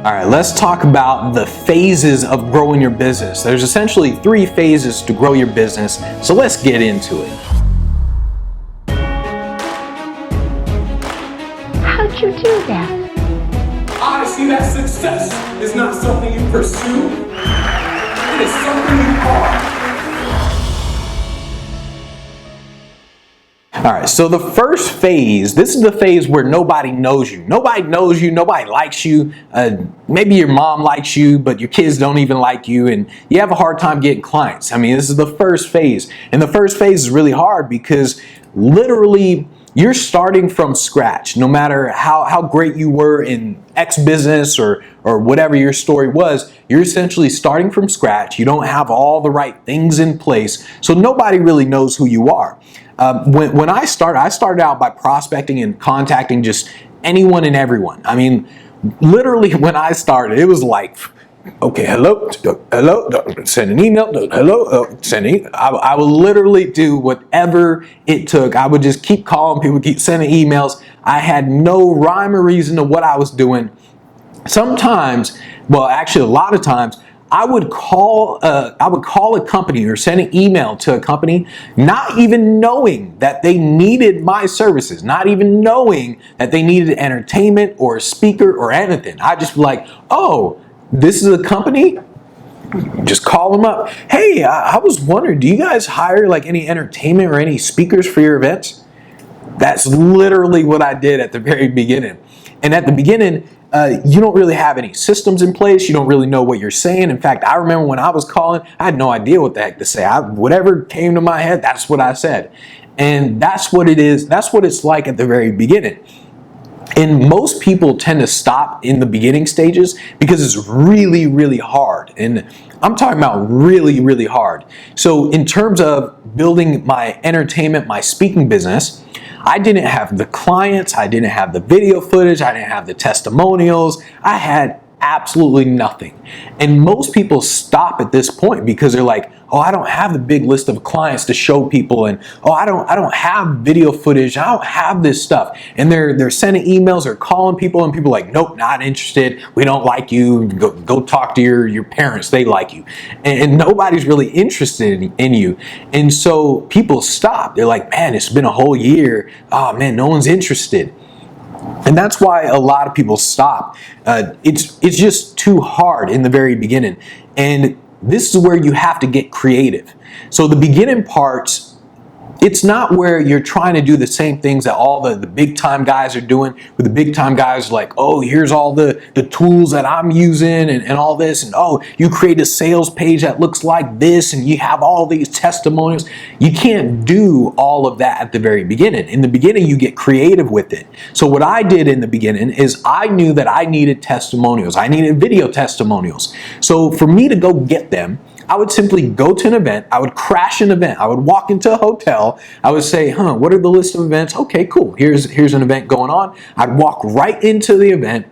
All right, let's talk about the phases of growing your business. There's essentially 3 phases to grow your business, so let's get into it. How'd you do that? I see that success is not something you pursue, it is something you are. All right, so the first phase, this is the phase where nobody knows you. Nobody knows you, nobody likes you. Maybe your mom likes you, but your kids don't even like you, and you have a hard time getting clients. I mean, this is the first phase. And the first phase is really hard because literally you're starting from scratch. No matter how great you were in X business or whatever your story was, you're essentially starting from scratch. You don't have all the right things in place, so nobody really knows who you are. When I started out by prospecting and contacting just anyone and everyone. I mean, literally when I started, it was like, okay, hello, send an email, hello, send an email. I would literally do whatever it took. I would just keep calling people, keep sending emails. I had no rhyme or reason to what I was doing. Sometimes, well, actually a lot of times, I would call a company or send an email to a company, not even knowing that they needed my services, not even knowing that they needed entertainment or a speaker or anything. I just be like, oh, this is a company? Just call them up. Hey, I was wondering, do you guys hire like any entertainment or any speakers for your events? That's literally what I did at the very beginning. And at the beginning, you don't really have any systems in place. You don't really know what you're saying. In fact, I remember when I was calling, I had no idea what the heck to say. Whatever came to my head, that's what I said. And that's what it is. That's what it's like at the very beginning. And most people tend to stop in the beginning stages because it's really, really hard. And I'm talking about really, really hard. So in terms of building my entertainment, my speaking business, I didn't have the clients, I didn't have the video footage, I didn't have the testimonials, I had absolutely nothing. And most people stop at this point because they're like, oh, I don't have the big list of clients to show people, and oh, I don't have video footage, I don't have this stuff. And they're sending emails or calling people, and people are like, nope, not interested, we don't like you, go talk to your parents, they like you. And nobody's really interested in you. And so people stop. They're like, man, it's been a whole year, oh man, no one's interested. And that's why a lot of people stop. It's just too hard in the very beginning. And this is where you have to get creative. So the beginning parts, it's not where you're trying to do the same things that all the big time guys are doing. With the big time guys like, oh, here's all the tools that I'm using and all this. And oh, you create a sales page that looks like this and you have all these testimonials. You can't do all of that at the very beginning. In the beginning, you get creative with it. So what I did in the beginning is I knew that I needed testimonials. I needed video testimonials. So for me to go get them, I would simply go to an event, I would crash an event, I would walk into a hotel, I would say, what are the list of events? Okay, cool, here's an event going on. I'd walk right into the event,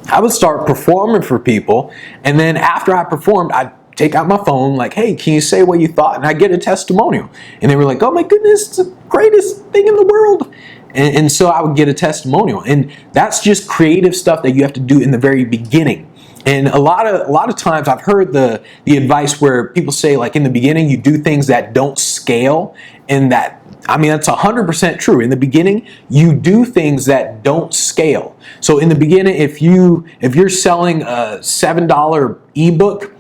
I would start performing for people, and then after I performed, I'd take out my phone, like, hey, can you say what you thought? And I get a testimonial. And they were like, oh my goodness, it's the greatest thing in the world. And so I would get a testimonial. And that's just creative stuff that you have to do in the very beginning. And a lot of times I've heard the advice where people say, like, in the beginning you do things that don't scale, and that, I mean, that's 100% true. In the beginning you do things that don't scale. So in the beginning, if you're selling a $7 ebook,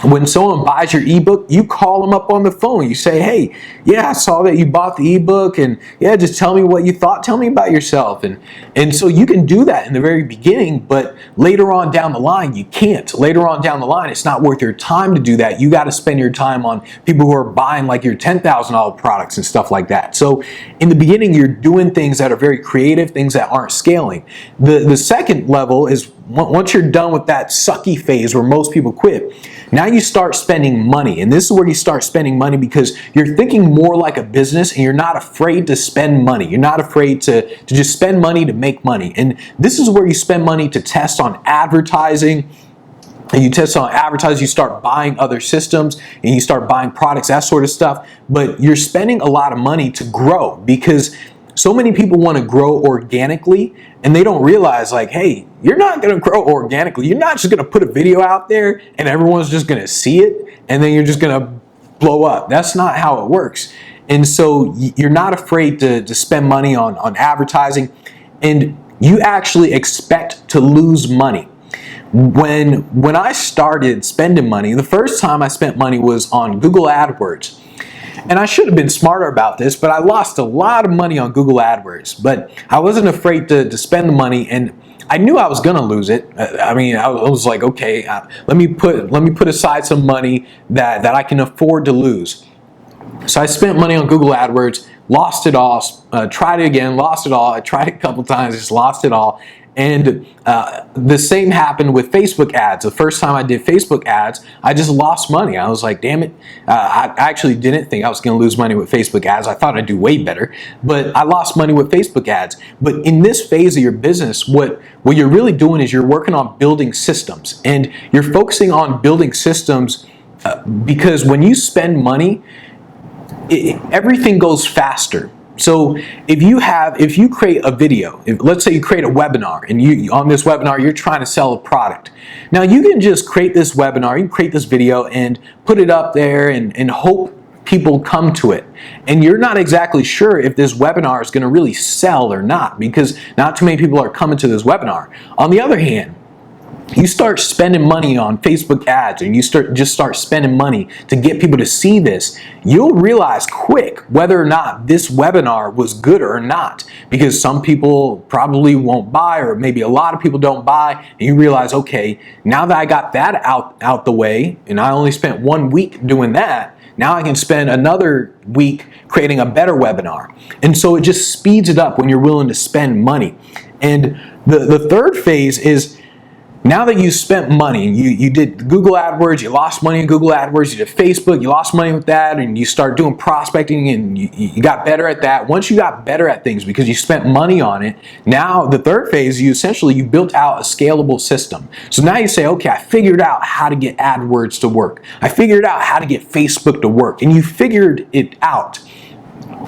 when someone buys your ebook, you call them up on the phone. You say, hey, yeah, I saw that you bought the ebook, and yeah, just tell me what you thought. Tell me about yourself. And so you can do that in the very beginning, but later on down the line, you can't. Later on down the line, it's not worth your time to do that. You got to spend your time on people who are buying like your $10,000 products and stuff like that. So in the beginning, you're doing things that are very creative, things that aren't scaling. The second level is once you're done with that sucky phase where most people quit, now you start spending money. And this is where you start spending money because you're thinking more like a business and you're not afraid to spend money. You're not afraid to just spend money to make money. And this is where you spend money to test on advertising. And you test on advertising, you start buying other systems and you start buying products, that sort of stuff. But you're spending a lot of money to grow because So many people want to grow organically, and they don't realize, like, hey, you're not going to grow organically. You're not just going to put a video out there and everyone's just going to see it and then you're just going to blow up. That's not how it works. And so you're not afraid to spend money on advertising, and you actually expect to lose money. When I started spending money, the first time I spent money was on Google AdWords. And I should have been smarter about this, but I lost a lot of money on Google AdWords. But I wasn't afraid to spend the money, and I knew I was gonna lose it. I mean, I was like, okay, let me put aside some money that I can afford to lose. So I spent money on Google AdWords, lost it all, tried it again, lost it all. I tried it a couple times, just lost it all. And the same happened with Facebook ads. The first time I did Facebook ads, I just lost money. I was like, damn it. I actually didn't think I was going to lose money with Facebook ads. I thought I'd do way better, but I lost money with Facebook ads. But in this phase of your business, what you're really doing is you're working on building systems, and you're focusing on building systems because when you spend money, everything goes faster. So if you create a video, let's say you create a webinar, and on this webinar you're trying to sell a product. Now you can just create this webinar, you can create this video and put it up there and hope people come to it. And you're not exactly sure if this webinar is going to really sell or not, because not too many people are coming to this webinar. On the other hand, you start spending money on Facebook ads, and you start spending money to get people to see this, you'll realize quick whether or not this webinar was good or not, because some people probably won't buy, or maybe a lot of people don't buy, and you realize, okay, now that I got that out the way, and I only spent 1 week doing that, now I can spend another week creating a better webinar. And so it just speeds it up when you're willing to spend money. And the third phase is, now that you spent money, you did Google AdWords, you lost money in Google AdWords, you did Facebook, you lost money with that, and you start doing prospecting, and you got better at that. Once you got better at things because you spent money on it, now the third phase, you built out a scalable system. So now you say, okay, I figured out how to get AdWords to work. I figured out how to get Facebook to work, and you figured it out.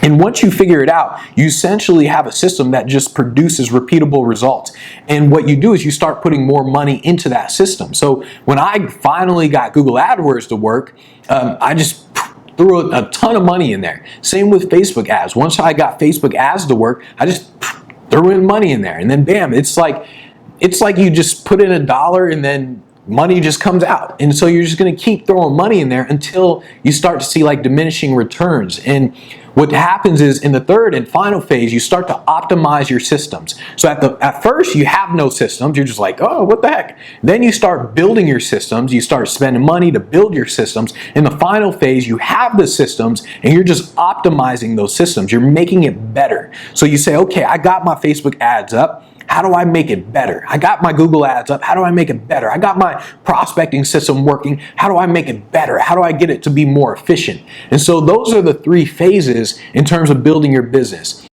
And once you figure it out, you essentially have a system that just produces repeatable results. And what you do is you start putting more money into that system. So when I finally got Google AdWords to work, I just threw a ton of money in there. Same with Facebook ads. Once I got Facebook ads to work, I just threw in money in there. And then bam, it's like you just put in $1 and then money just comes out. And so you're just going to keep throwing money in there until you start to see like diminishing returns. And what happens is, in the third and final phase, you start to optimize your systems. So at first you have no systems. You're just like, oh, what the heck? Then you start building your systems. You start spending money to build your systems. In the final phase, you have the systems and you're just optimizing those systems. You're making it better. So you say, okay, I got my Facebook ads up. How do I make it better? I got my Google ads up. How do I make it better? I got my prospecting system working. How do I make it better? How do I get it to be more efficient? And so those are the three phases in terms of building your business.